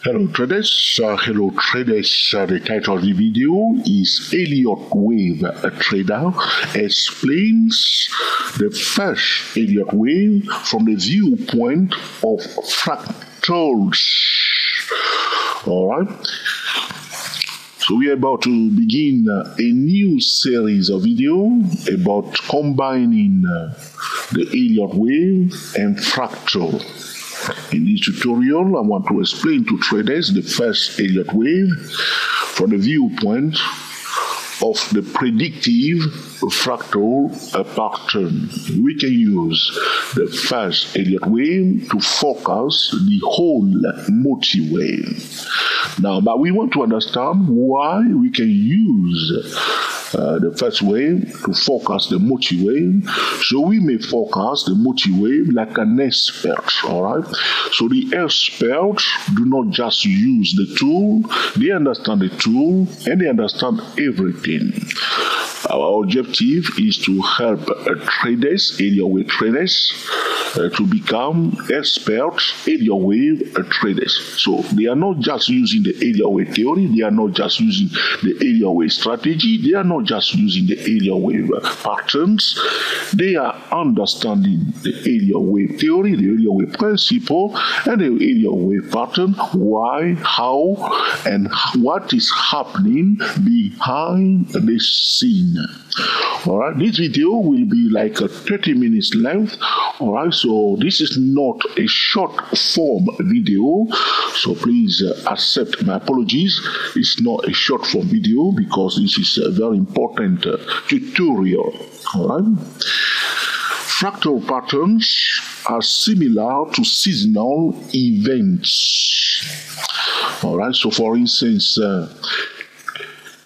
Hello traders, the title of the video is Elliott wave trader explains the first Elliott wave from the viewpoint of fractals. Alright, so we are about to begin a new series of video about combining the Elliott wave and fractal. In this tutorial, I want to explain to traders the first Elliott wave from the viewpoint of the predictive fractal pattern. We can use the first Elliott wave to focus the whole multi-wave. Now, but we want to understand why we can use the first wave to focus the multi-wave, so we may focus the multi-wave like an expert. Alright, so the experts do not just use the tool, they understand the tool and they understand everything. Our objective is to help traders, Elliott wave traders, to become experts Elliott wave traders. So they are not just using the Elliott wave theory, they are not just using the Elliott wave strategy, they are not just using the Elliott wave patterns, they are understanding the Elliott wave theory, the Elliott wave principle, and the Elliott wave pattern, why, how, and what is happening behind the scene. Alright, this video will be like a 30 minutes length. Alright, so this is not a short form video, so please accept my apologies. It's not a short form video because this is a very important tutorial. Alright, fractal patterns are similar to seasonal events. Alright, so for instance,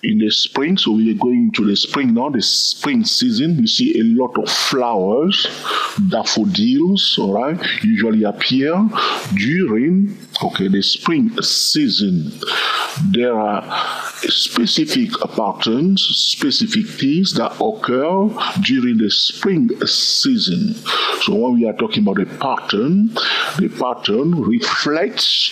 in the spring, so we are going to the spring now, the spring season, we see a lot of flowers, daffodils, all right, usually appear during, the spring season. There are specific patterns, specific things that occur during the spring season. So when we are talking about the pattern reflects,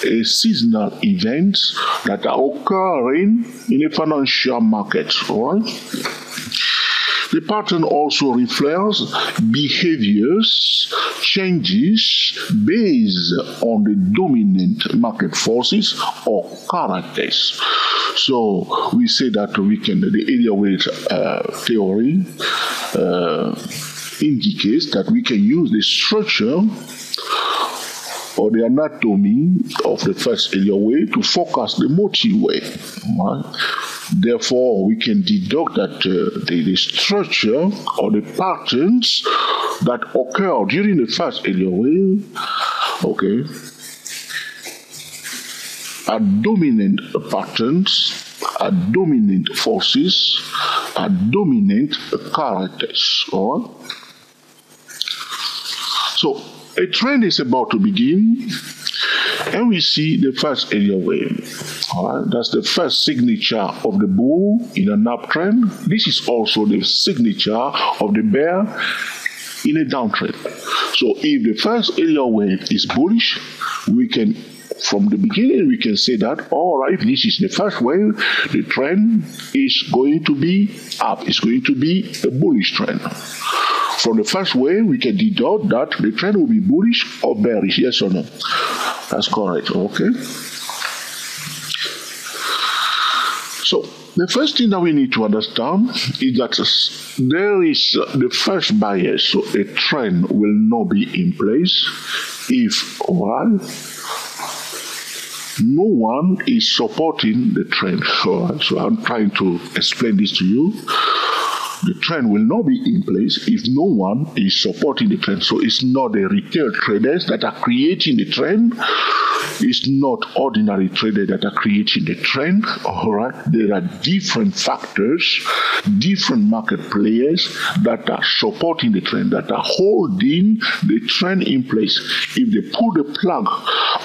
a seasonal event that are occurring in the financial market, all right? The pattern also reflects behaviors, changes based on the dominant market forces or characters. So we say that we can, the Elliott wave theory indicates that we can use the structure or the anatomy of the first Elliott wave to focus the multi-wave. Right? Therefore, we can deduct that the structure or the patterns that occur during the first Elliott wave, are dominant patterns, are dominant forces, are dominant characters. All right? So, a trend is about to begin, and we see the first Elliott wave. Alright, that's the first signature of the bull in an uptrend. This is also the signature of the bear in a downtrend. So if the first Elliott wave is bullish, we can, from the beginning, we can say that, alright, this is the first wave, the trend is going to be up, it's going to be a bullish trend. From the first wave, we can deduct that the trend will be bullish or bearish, yes or no? That's correct, okay? So, the first thing that we need to understand is that there is the first bias, so a trend will not be in place if, no one is supporting the trend. So I'm trying to explain this to you. The trend will not be in place if no one is supporting the trend. So it's not the retail traders that are creating the trend. It's not ordinary traders that are creating the trend. Alright, there are different factors, different market players that are supporting the trend, that are holding the trend in place. If they pull the plug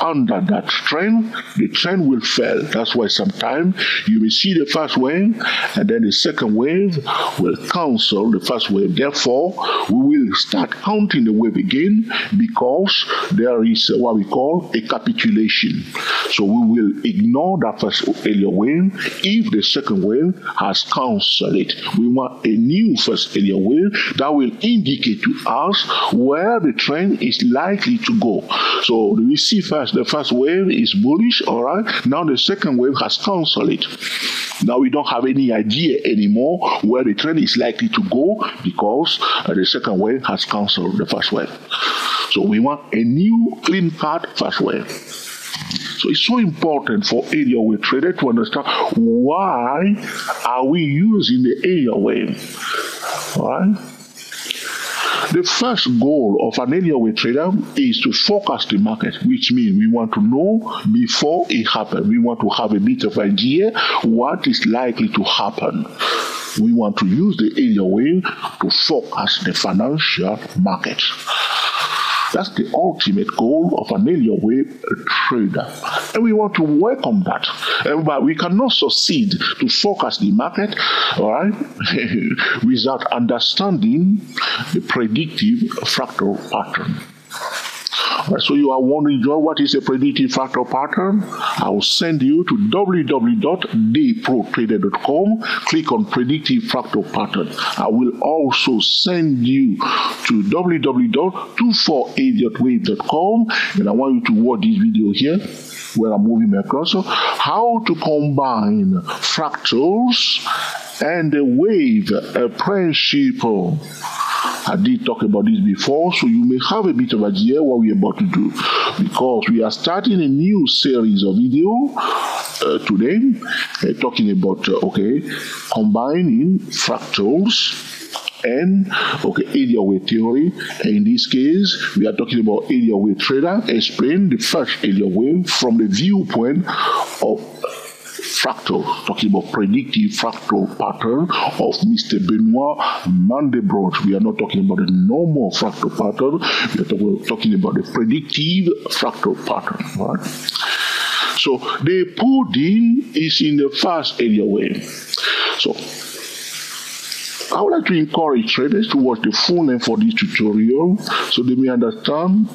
under that trend, the trend will fail. That's why sometimes you will see the first wave and then the second wave will cancel the first wave. Therefore, we will start counting the wave again because there is what we call a capitulation. capitulation. So we will ignore that first Elliott wave if the second wave has cancelled it. We want a new first Elliott wave that will indicate to us where the trend is likely to go. So we see first the first wave is bullish, all right? Now the second wave has cancelled it. Now we don't have any idea anymore where the trend is likely to go because the second wave has cancelled the first wave. So we want a new clean cut first wave. So it's so important for Elliott wave trader to understand why are we using the Elliott wave. All right? The first goal of an Elliott wave trader is to forecast the market, which means we want to know before it happens. We want to have a bit of idea what is likely to happen. We want to use the Elliott wave to forecast the financial market. That's the ultimate goal of an Elliott wave trader. And we want to work on that. But we cannot succeed to forecast the market, all right, without understanding the predictive fractal pattern. Right, so you are wondering, Joe, what is a predictive fractal pattern? I will send you to www.dayprotrader.com. Click on predictive fractal pattern. I will also send you to www.24elliottwave.com, and I want you to watch this video here where I'm moving my cursor. How to combine fractals and the wave principle. I did talk about this before, so you may have a bit of idea what we're about to do, because we are starting a new series of video today, talking about combining fractals and Elliott wave theory. And in this case, we are talking about Elliott wave trader. Explain the first Elliott wave from the viewpoint of fractal, talking about predictive fractal pattern of Mr. Benoit Mandelbrot. We are not talking about the normal fractal pattern. We are talking about the predictive fractal pattern. Right? So the pudding is in the first Elliott wave. So I would like to encourage traders to watch the full length for this tutorial so they may understand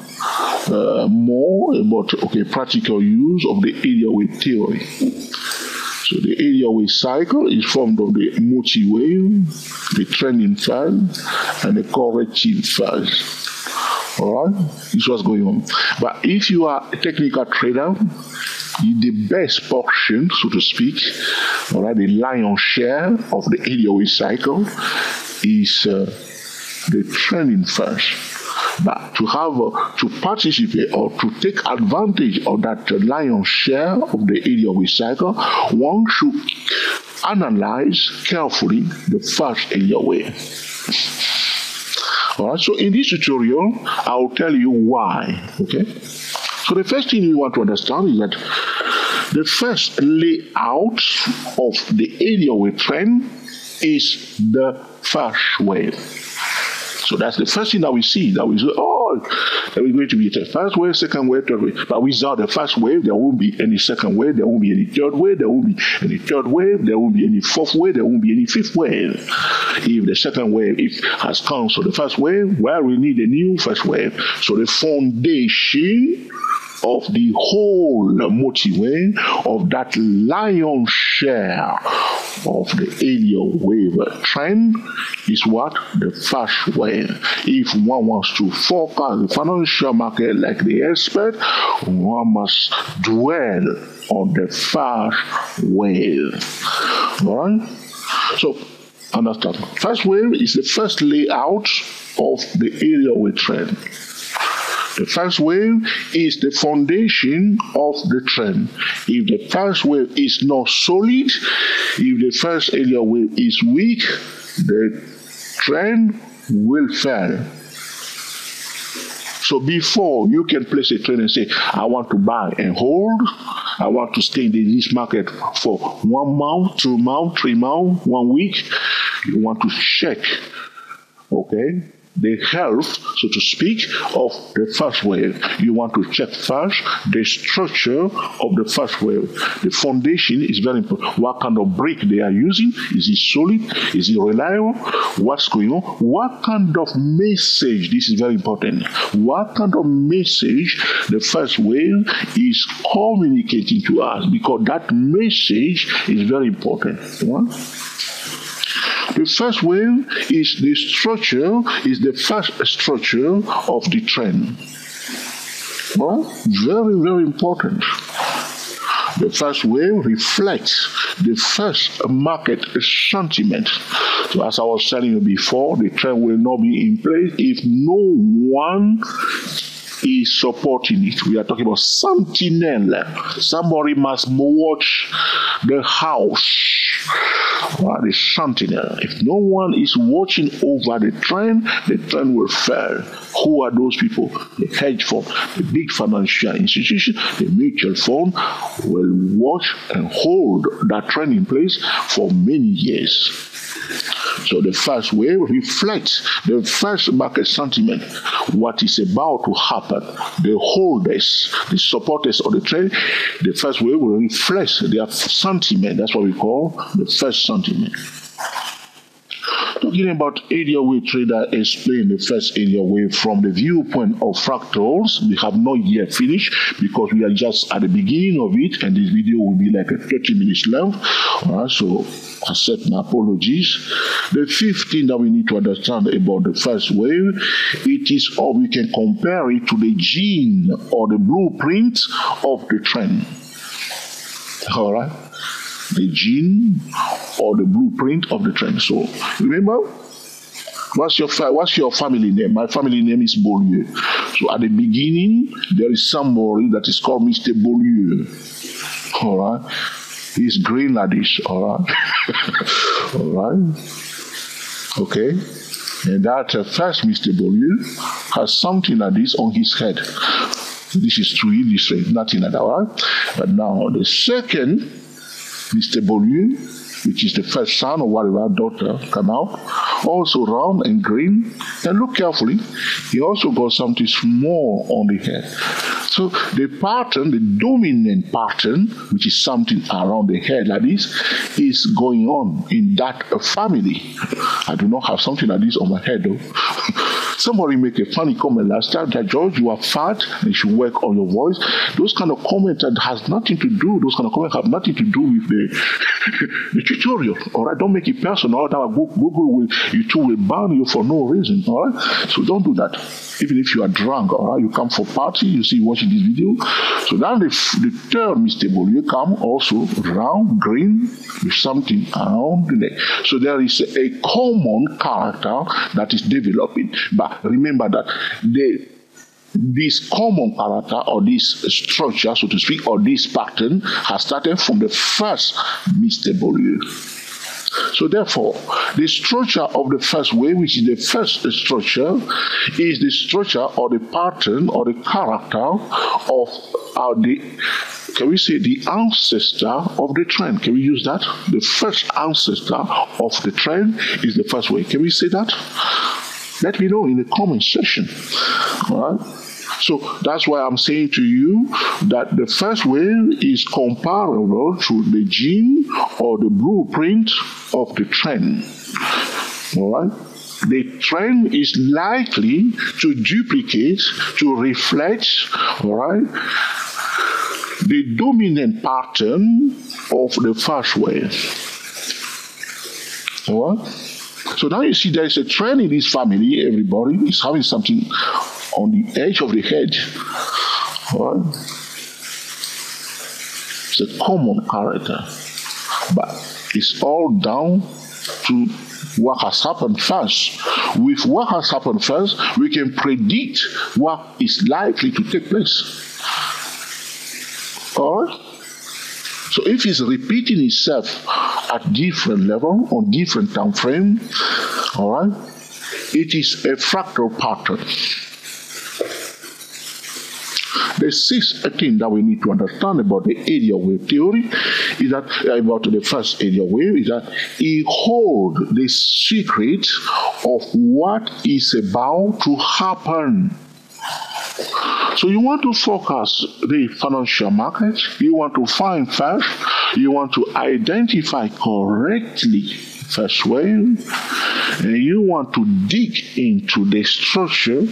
more about practical use of the Elliott wave theory. So the Elliott wave cycle is formed of the multi-wave, the trending phase, and the corrective phase. All right, this is what's going on. But if you are a technical trader, the best portion, so to speak, all right, the lion's share of the Elliott wave cycle is the trending phase. But to participate or to take advantage of that lion's share of the Elliott wave cycle, one should analyze carefully the first Elliott wave. All right, so in this tutorial, I will tell you why. Okay, so the first thing you want to understand is that the first layout of the Elliott wave trend is the first wave. So that's the first thing that we see. That we say, oh, there is going to be a first wave, second wave, third wave. But without the first wave, there won't be any second wave, there won't be any third wave, there won't be any third wave, there won't be any fourth wave, there won't be any fifth wave. If the second wave has cancelled the first wave, well, we need a new first wave. So the foundation of the whole multi-wave of that lion's share of the Elliott wave trend is what? The first wave. If one wants to forecast the financial market like the expert, one must dwell on the first wave. All right? So, understand. First wave is the first layout of the Elliott wave trend. The first wave is the foundation of the trend. If the first wave is not solid, if the first Elliott wave is weak, the trend will fail. So before you can place a trend and say, I want to buy and hold, I want to stay in this market for 1 month, 2 months, 3 months, 1 week, you want to check, the health, so to speak, of the first wave. You want to check first the structure of the first wave. The foundation is very important. What kind of brick they are using? Is it solid? Is it reliable? What's going on? What kind of message? This is very important. What kind of message the first wave is communicating to us? Because that message is very important. The first wave is the structure, is the first structure of the trend. Well, very, very important. The first wave reflects the first market sentiment. So as I was telling you before, the trend will not be in place if no one is supporting it. We are talking about sentinel. Somebody must watch the house. The sentinel. If no one is watching over the trend will fail. Who are those people? The hedge fund, the big financial institution, the mutual fund will watch and hold that trend in place for many years. So the first wave reflects the first market sentiment, what is about to happen. The holders, the supporters of the trend, the first wave will reflect their sentiment. That's what we call the first sentiment. Talking about area wave trader, explain the first area wave from the viewpoint of fractals. We have not yet finished because we are just at the beginning of it, and this video will be like a 30 minutes length. So I accept my apologies. The fifth thing that we need to understand about the first wave, it is, or we can compare it to the gene or the blueprint of the trend. All right. The gene or the blueprint of the trend. So remember, what's your family name? My family name is Beaulieu. So at the beginning, there is somebody that is called Mr. Beaulieu. All right, he's green like this. All right, all right, okay. And that first Mr. Beaulieu has something like this on his head. This is to illustrate, nothing like that. All right, but now the second Mr. Beaulieu, which is the first son or whatever daughter come out, also round and green. And look carefully, he also got something small on the head. So the pattern, the dominant pattern, which is something around the head like this, is going on in that family. I do not have something like this on my head though. Somebody make a funny comment last time that, George, you are fat and you should work on your voice. Those kind of comments that has nothing to do, those kind of comments have nothing to do with the tutorial. All right, don't make it personal. That Google will, YouTube will ban you for no reason. All right, so don't do that. Even if you are drunk, all right, you come for party, you see watching this video. So then the third Mr. Beaulieu come also round, green, with something around the neck. So there is a common character that is developing. But remember that this common character or this structure, so to speak, or this pattern has started from the first Mr. Beaulieu. So therefore, the structure of the first wave, which is the first structure, is the structure or the pattern or the character of can we say the ancestor of the trend? Can we use that? The first ancestor of the trend is the first wave. Can we say that? Let me know in the comment section. All right. So that's why I'm saying to you that the first wave is comparable to the gene or the blueprint of the trend. All right? The trend is likely to duplicate, to reflect, all right, the dominant pattern of the first wave. All right? So now you see there is a trend in this family. Everybody is having something on the edge of the head. All right? It's a common character. But it's all down to what has happened first. With what has happened first, we can predict what is likely to take place. All right? So if it's repeating itself at different level, on different time frame, all right, it is a fractal pattern. The sixth thing that we need to understand about the Elliott wave theory is that, about the first Elliott wave, is that it holds the secret of what is about to happen. So you want to focus the financial market, you want to find first, you want to identify correctly first wave, and you want to dig into the structure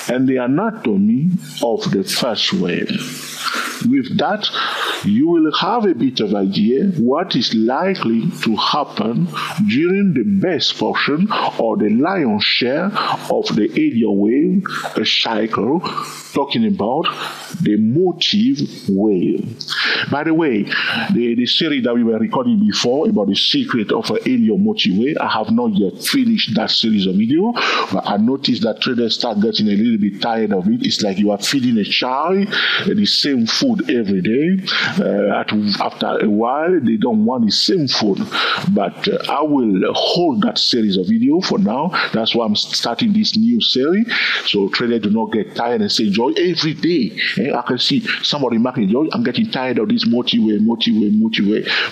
and the anatomy of the first wave. With that, you will have a bit of idea what is likely to happen during the best portion or the lion's share of the Elliott wave cycle, talking about the motive wave. By the way, the series that we were recording before about the secret of an Elliott motive wave, I have not yet finished that series of video, but I noticed that traders start getting a little bit tired of it. It's like you are feeding a child the same food every day. After a while, they don't want the same food. But I will hold that series of video for now. That's why I'm starting this new series, so traders do not get tired and say, Joy, every day. I can see somebody marking, Joy, I'm getting tired of this motive wave.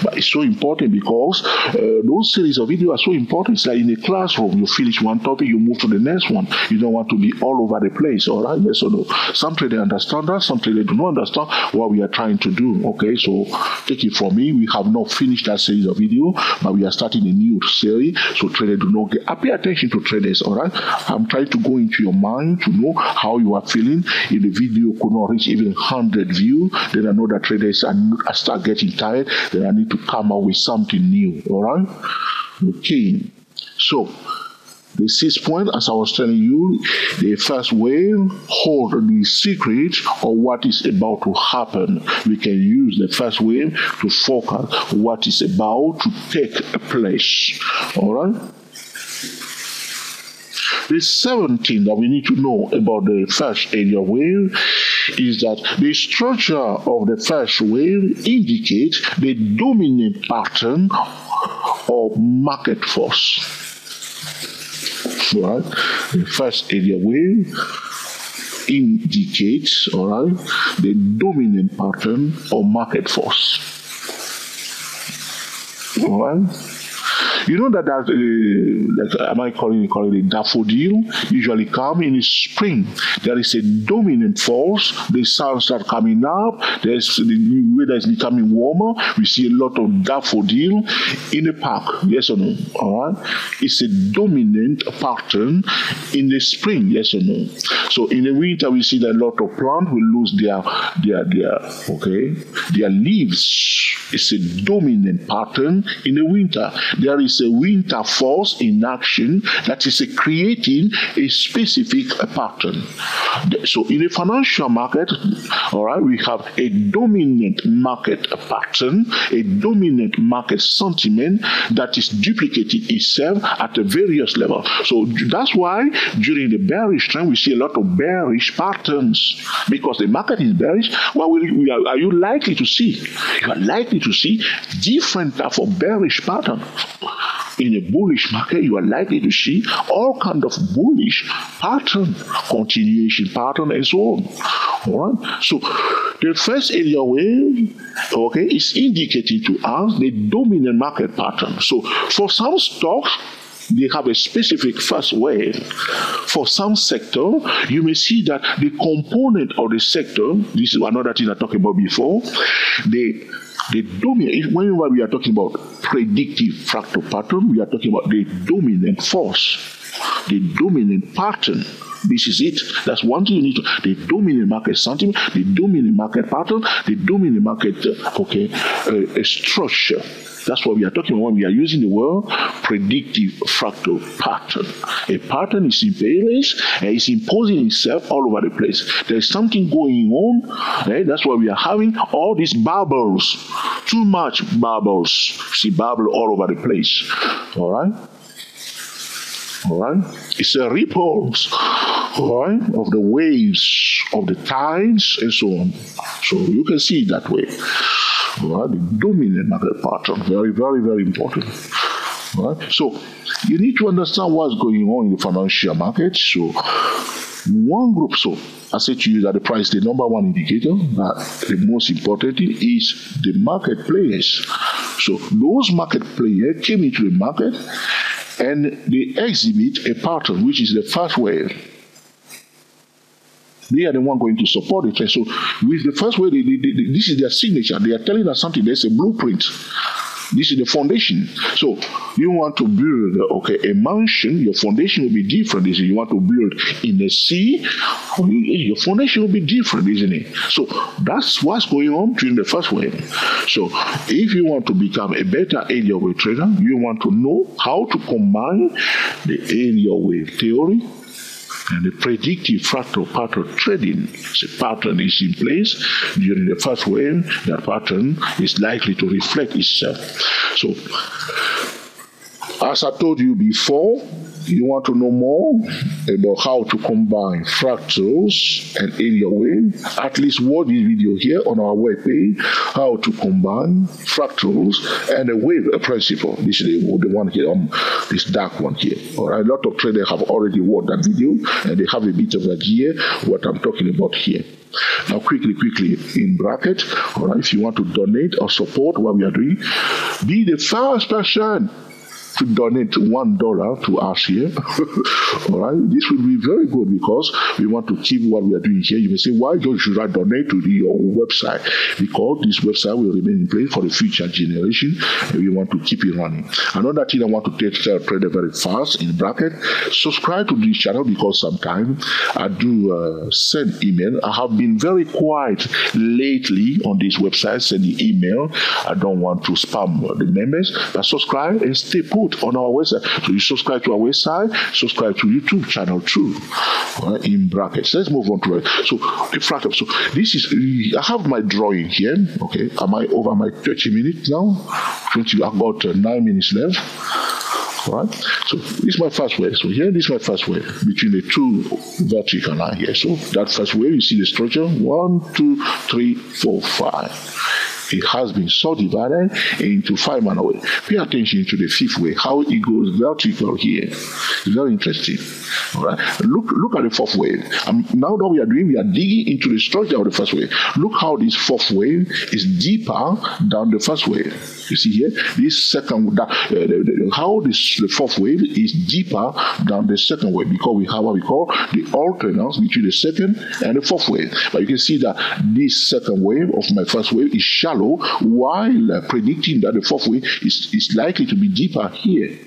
But it's so important because those series of videos are so important. It's like in a classroom, you finish one topic, you move to the next one. You don't want to be all over the place, all right? Yes or no? Some traders understand that, some traders do not understand what we are trying to do. Okay, so take it from me, we have not finished that series of video, but we are starting a new series, so traders do not get. Pay attention to traders, all right? I'm trying to go into your mind to know how you are feeling. If the video could not reach even 100 views, then I know that traders are start getting tired, then I need to come up with something new, all right? Okay, so the sixth point, as I was telling you, the first wave holds the secret of what is about to happen. We can use the first wave to focus what is about to take place. All right? The seventh thing that we need to know about the first Elliott wave is that the structure of the first wave indicates the dominant pattern of market force. Right? The first Elliott wave indicates, all right, the dominant pattern of market force. All right? You know that I might call it a daffodil, usually come in the spring. There is a dominant force, the sun starts coming up, there's the weather is becoming warmer, we see a lot of daffodil in the park, yes or no? All right? It's a dominant pattern in the spring, yes or no? So in the winter we see that a lot of plants will lose their leaves. It's a dominant pattern in the winter. There is a winter force in action that is creating a specific pattern. So in the financial market, all right, we have a dominant market pattern, a dominant market sentiment that is duplicating itself at a various level. So that's why during the bearish trend we see a lot of bearish patterns, because the market is bearish. What are you likely to see? You are likely to see different type of bearish pattern. In a bullish market, you are likely to see all kinds of bullish pattern, continuation pattern, and so on. All right. So the first Elliott wave, okay, is indicating to us the dominant market pattern. So for some stocks, they have a specific first wave. For some sector, you may see that the component of the sector, this is another thing I talked about before, the dominant, whenever we are talking about predictive fractal pattern, we are talking about the dominant force, the dominant pattern. This is it. That's one thing you need to, the dominant market sentiment, the dominant market pattern, the dominant market, structure. That's what we are talking about when we are using the word predictive fractal pattern. A pattern is in place and it's imposing itself all over the place. There's something going on. Right? That's why we are having all these bubbles. Too much bubbles. See bubble all over the place. All right? All right? It's a ripples, all right, of the waves, of the tides, and so on. So you can see it that way. All right? The dominant market pattern, very, very, very important. All right? So you need to understand what's going on in the financial market. So one group. So I said to you that the price is the number one indicator, but the most important thing is the market players. So those market players came into the market and they exhibit a pattern, which is the first wave. They are the one going to support the trend. So with the first wave, this is their signature. They are telling us something. There's a blueprint. This is the foundation. So you want to build, a mansion, your foundation will be different. Isn't it? You want to build in the sea, your foundation will be different, isn't it? So that's what's going on during the first wave. So if you want to become a better Elliott wave trader, you want to know how to combine the Elliott wave theory and the predictive fractal pattern trading. The pattern is in place during the first wave. That pattern is likely to reflect itself. So, as I told you before, you want to know more about how to combine fractals and Elliott wave, at least watch this video here on our webpage, how to combine fractals and the wave principle. This is the one here, this dark one here. All right, a lot of traders have already watched that video and they have a bit of an idea what I'm talking about here. Now quickly in bracket, all right, if you want to donate or support what we are doing, be the first person to donate $1 to us here. All right, this will be very good because we want to keep what we are doing here. You may say, why should I donate to your website? Because this website will remain in place for the future generation, and we want to keep it running. Another thing I want to tell trader very fast in bracket: subscribe to this channel because sometimes I do send email. I have been very quiet lately on this website sending email. I don't want to spam the members, but subscribe and stay put on our website. So you subscribe to our website, subscribe to YouTube channel too, in brackets. Let's move on to it. So the fractal. So this is, I have my drawing here. Okay, am I over my 30 minutes now? 20. I've got 9 minutes left. All right. So this is my first wave. So here, this is my first wave between the two vertical line here. So that first wave, you see the structure: 1, 2, 3, 4, 5. It has been subdivided into 5 manner waves. Pay attention to the fifth wave, how it goes vertical here. It's very interesting. All right. Look at the fourth wave. Now that we are digging into the structure of the first wave. Look how this fourth wave is deeper than the first wave. You see here, this second, how the fourth wave is deeper than the second wave, because we have what we call the alternance between the second and the fourth wave. But you can see that this second wave of my first wave is shallow, while predicting that the fourth wave is likely to be deeper here.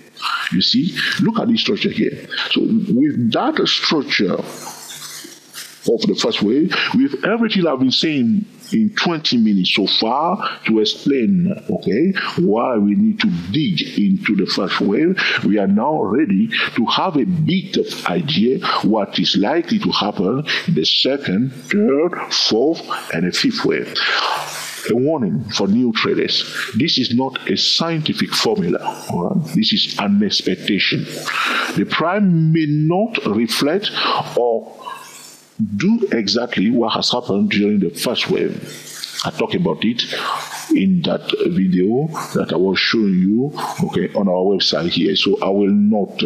You see, look at this structure here. So with that structure of the first wave, with everything I've been saying in 20 minutes so far to explain, why we need to dig into the first wave, we are now ready to have a bit of idea what is likely to happen in the second, third, fourth, and the fifth wave. A warning for new traders: this is not a scientific formula. All right? This is an expectation. The price may not reflect or do exactly what has happened during the first wave. I talk about it in that video that I was showing you, on our website here. So I will not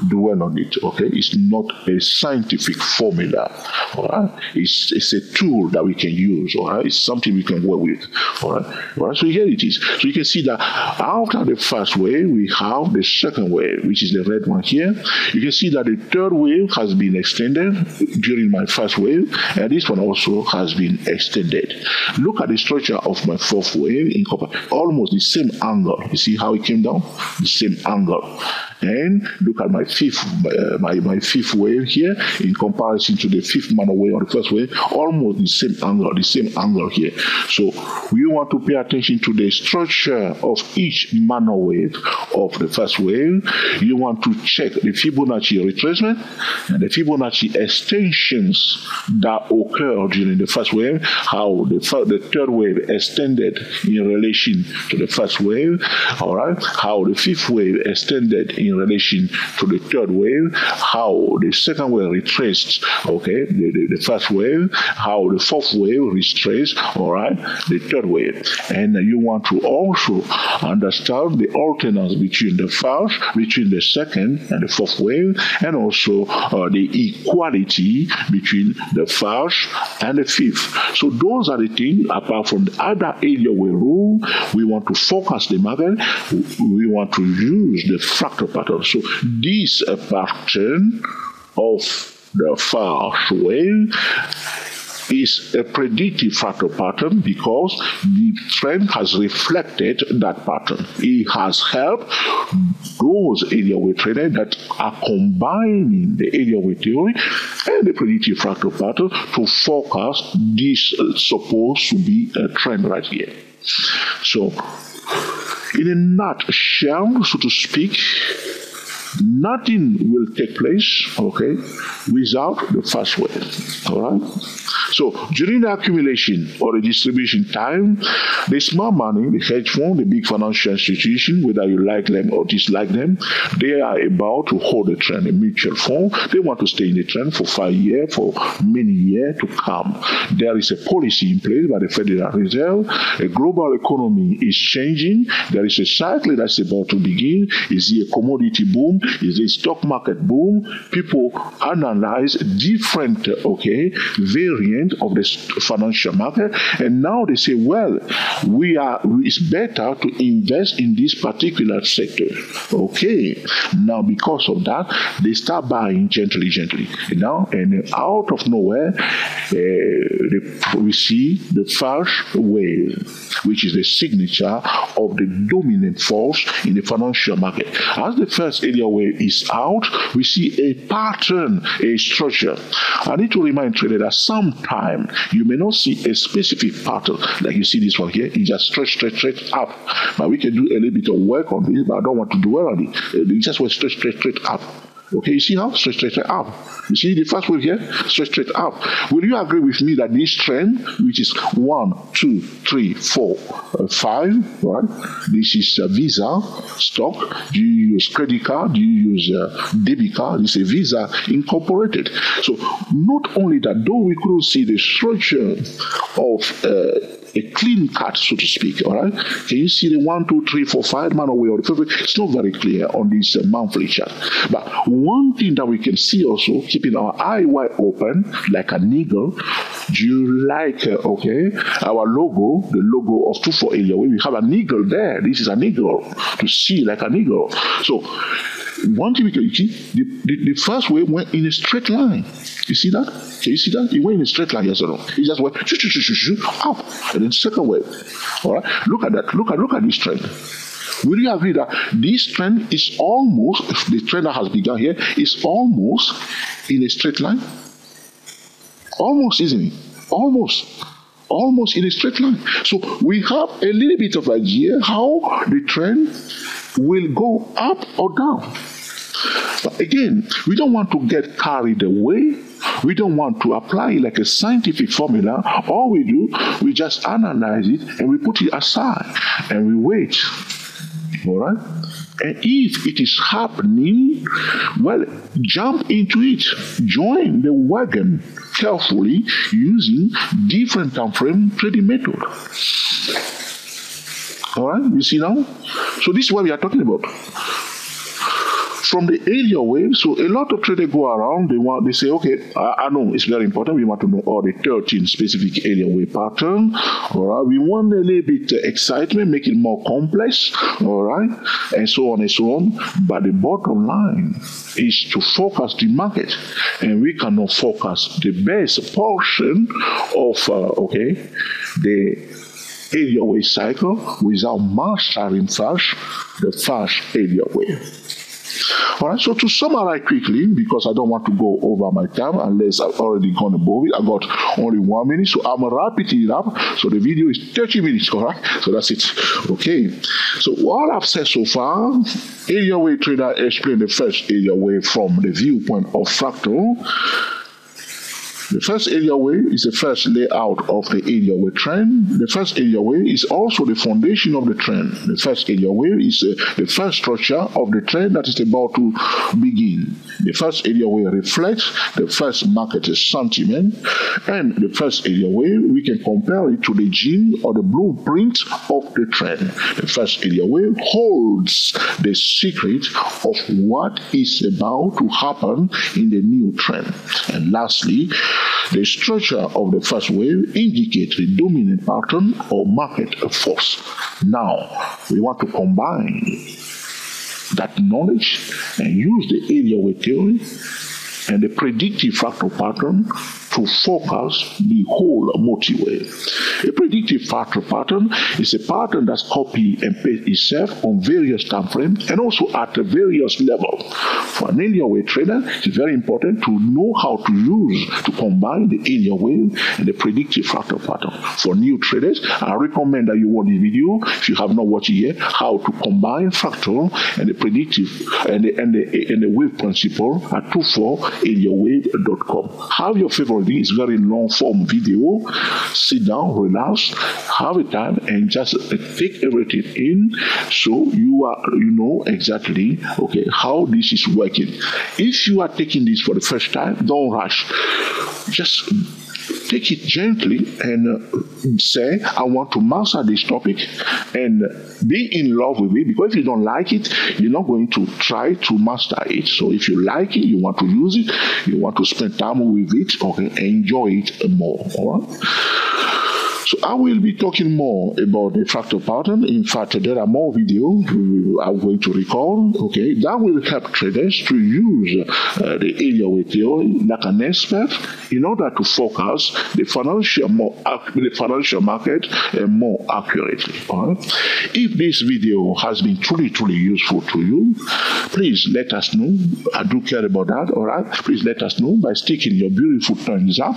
dwell on it. It's not a scientific formula. All right, it's a tool that we can use. All right, it's something we can work with. All right. So here it is. So you can see that after the first wave, we have the second wave, which is the red one here. You can see that the third wave has been extended during my first wave, and this one also has been extended. Look at the structure of my fourth wave in copper, almost the same angle. You see how it came down? The same angle. And look at my fifth wave here in comparison to the fifth manner wave or the first wave, almost the same angle here. So we want to pay attention to the structure of each manner wave of the first wave. You want to check the Fibonacci retracement and the Fibonacci extensions that occurred during the first wave, how the third wave extended in relation to the first wave, all right, how the fifth wave extended in in relation to the third wave, how the second wave retraced, okay, the first wave, how the fourth wave retraced, all right, the third wave. And you want to also understand the alternance between the first, between the second and the fourth wave, and also the equality between the first and the fifth. So those are the things, apart from the other Elliott wave rule, we want to focus the market, we want to use the fractal pattern. So this pattern of the first wave is a predictive fractal pattern because the trend has reflected that pattern. It has helped those Elliott wave traders that are combining the Elliott wave theory and the predictive fractal pattern to focus this supposed to be a trend right here. So, in a nutshell, so to speak, nothing will take place, okay, without the first wave, all right? So during the accumulation or the distribution time, the small money, the hedge fund, the big financial institution, whether you like them or dislike them, they are about to hold the trend. A mutual fund, they want to stay in the trend for 5 years, for many years to come. There is a policy in place by the Federal Reserve. A global economy is changing. There is a cycle that's about to begin. Is it a commodity boom? Is it a stock market boom? People analyze different, okay, variants of the financial market, and now they say, well, it's better to invest in this particular sector. Okay, now because of that, they start buying gently, you know, and out of nowhere, we see the first wave, which is the signature of the dominant force in the financial market. As the first Elliott wave is out, we see a pattern, a structure. I need to remind traders that sometimes you may not see a specific pattern, like you see this one here, it just stretch up. But we can do a little bit of work on this, but I don't want to dwell on it. It just went straight up. Okay, you see how? Straight up. You see the first wave here? Straight up. Will you agree with me that this trend, which is 1, 2, 3, 4, 5, right? This is a Visa stock. Do you use credit card? Do you use debit card? This is a Visa Incorporated. So not only that, though we couldn't see the structure of a clean cut, so to speak, all right? Can you see the 1, 2, 3, 4, 5 man away or the 5? It's not very clear on this monthly chart. But one thing that we can see also, keeping our eye wide open, like an eagle, do you like, okay, our logo, the logo of 24 Elliott? We have an eagle there. This is an eagle, to see like an eagle. So, one thing we can see, the first wave went in a straight line. You see that? Can you see that? It went in a straight line, yes or no? It just went up. And then second wave. All right? Look at that. Look at this trend. Will you agree that this trend is almost, the trend that has begun here, is almost in a straight line? Almost, isn't it? Almost in a straight line. So we have a little bit of idea how the trend will go up or down. But again, we don't want to get carried away. We don't want to apply like a scientific formula. All we do, we just analyze it and we put it aside and we wait. All right? And if it is happening, well, jump into it. Join the wagon carefully using different time frame trading method. All right? You see now? So this is what we are talking about. From the Elliott wave, so a lot of traders go around, they say, okay, I know it's very important, we want to know all the 13 specific Elliott wave pattern, all right, we want a little bit excitement, make it more complex, all right, and so on and so on, but the bottom line is to focus the market, and we cannot focus the best portion of, the Elliott wave cycle without mastering first the first Elliott wave. All right, so to summarize quickly, because I don't want to go over my time unless I've already gone above it. I got only 1 minute, so I'm wrapping it up. So the video is 30 minutes, all right? So that's it. Okay, so what I've said so far, Elliott wave trader explained the first Elliott wave from the viewpoint of fractal. The first Elliott wave is the first layout of the Elliott wave trend. The first Elliott wave is also the foundation of the trend. The first Elliott wave is the first structure of the trend that is about to begin. The first Elliott wave reflects the first market sentiment, and the first Elliott wave, we can compare it to the gene or the blueprint of the trend. The first Elliott wave holds the secret of what is about to happen in the new trend. And lastly, the structure of the first wave indicates the dominant pattern or market force. Now, we want to combine that knowledge and use the Elliott wave theory and the predictive fractal pattern to focus the whole multi-wave. A predictive fractal pattern is a pattern that's copy and paste itself on various time frames and also at a various level. For an Elliott wave trader, it's very important to know how to use, to combine the Elliott wave and the predictive fractal pattern. For new traders, I recommend that you watch this video, if you have not watched it yet, how to combine fractal and the predictive and the wave principle at 24elliottwave.com. Have your favorite. It's very long form video. Sit down, relax, have a time, and just take everything in, so you know exactly how this is working. If you are taking this for the first time, don't rush. Just take it gently and say, I want to master this topic, and be in love with it, because if you don't like it, you're not going to try to master it. So if you like it, you want to use it, you want to spend time with it, enjoy it more. All right? So I will be talking more about the fractal pattern. In fact, there are more videos I'm going to record, that will help traders to use the Elliott wave theory like an expert in order to focus the financial market more accurately. All right? If this video has been truly useful to you, please let us know. I do care about that. All right? Please let us know by sticking your beautiful thumbs up.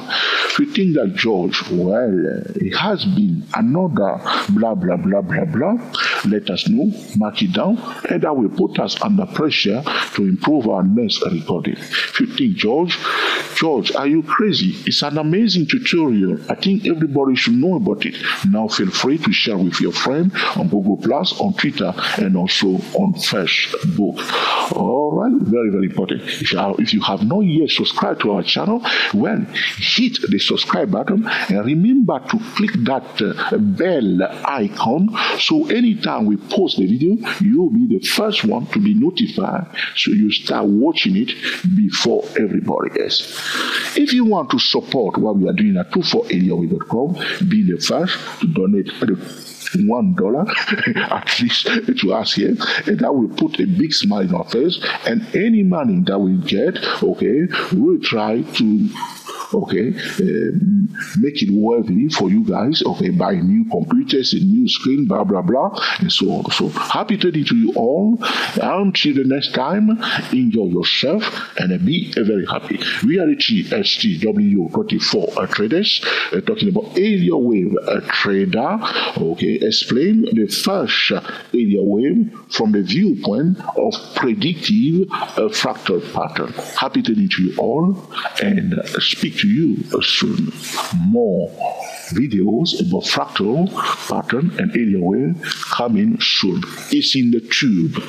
If you think that George, it has been another blah blah blah blah blah, let us know, mark it down, and that will put us under pressure to improve our next recording. If you think, George, are you crazy? It's an amazing tutorial. I think everybody should know about it. Now feel free to share with your friend on Google+, on Twitter, and also on Facebook. All right, very important. If you have not yet subscribed to our channel, hit the subscribe button, and remember to click that bell icon, so anytime we post the video, you'll be the first one to be notified, so you start watching it before everybody else. If you want to support what we are doing at 24elliottwave.com, be the first to donate $1 at least to us here, and that will put a big smile on our face, and any money that we get, we'll try to make it worthy for you guys, buy new computers, a new screen, blah blah blah, and so on. So happy trading to you all. Until the next time, enjoy yourself and be very happy. We are the STW24 traders, talking about Elliott wave trader. Explain the first Elliott wave from the viewpoint of predictive fractal pattern. Happy trading to you all, and speak to you soon. More videos about fractal pattern and Elliott wave coming soon. It's in the tube.